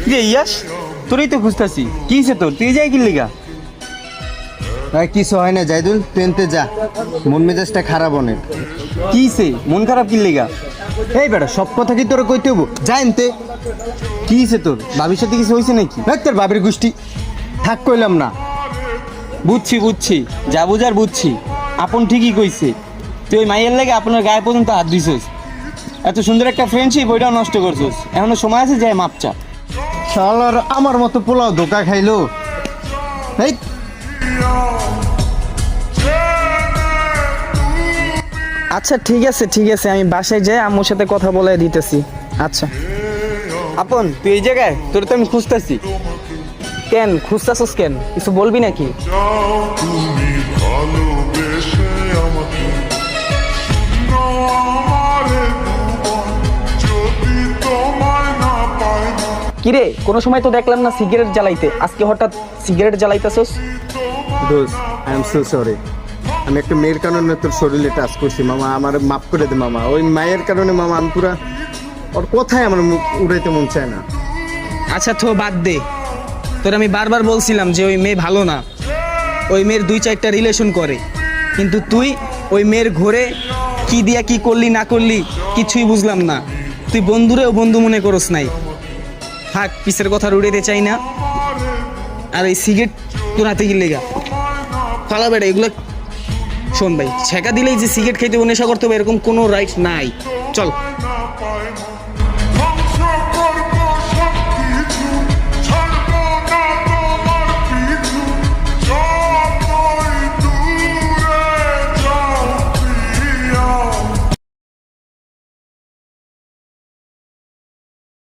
কিরে ইয়াস, তোরই তো খুঁজতাছি। কি হয়েছে তোর? তুই যাই কিনলি গা? ভাই কিছু হয় না জাইদুল, ট্রেনতে যা, মন মেজাজটা খারাপ অনেক। কি হয়েছে? মন খারাপ কিনলি গা? এই বেটা সব কথা কি তোরা কইতে হবো? যা এনতে। কি হয়েছে তোর? ভাবির সাথে কিছু হয়েছে নাকি? দেখ তোর বাবির গোষ্ঠী, থাক কইলাম না। বুঝছি, যা বুঝার বুঝছি। আপন ঠিকই কইছে, তুই ওই মাইয়ের লেগে আপনার গায়ে পর্যন্ত হাত দিছিস। এত সুন্দর একটা ফ্রেন্ডশিপ, ওইটাও নষ্ট করছিস। এখনো সময় আছে, যায় মাপ চা। শালার আমার মতো পোলাও ধোকা খাইলো। এই আচ্ছা ঠিক আছে, আমি বাসায় যাই আম্মুর সাথে কথা বলে দিতেছি। আচ্ছা। আপন তুই এই জায়গায়? তোর তো আমি খুঁজতেছি। কেন খুঁজতাছস কেন? কিছু বলবি নাকি? তুমি ভালোবেসে আমাকে না আমারে দুবার যদি তোমায় না পাই না কিরে কোনো সময় তো দেখলাম না সিগারেট জ্বালাইতে, আজকে হঠাৎ সিগারেট জ্বালাইতেছস? দোস্ত, আই এম সো সরি। আমি একটা মেয়ের কারণে তোর শরীরে টাচ করছি মামা, আমার মাফ করে দে মামা। ওই মায়ের কারণে মামা আমি পুরা, ওর কথাই আমার মুখ উড়াইতে মন চায় না। আচ্ছা তো বাদ দে, তোর আমি বারবার বলছিলাম যে ওই মেয়ে ভালো না, ওই মেয়ের 2-4টা রিলেশন করে, কিন্তু তুই ওই মেয়ের ঘরে কি দিয়া কি করলি না করলি কিছুই বুঝলাম না। তুই বন্ধুরেও বন্ধু মনে করস নাই। থাক, পিসের কথা উড়াইতে চাই না। আর এই সিগারেট তোর হাতে গিলে গা ফালা বেড়া এগুলো। শোন ভাই, ছেঁকা দিলেই যে সিগারেট খেতে নেশা করতে হবে এরকম কোনো রাইট নাই। চল। পাই না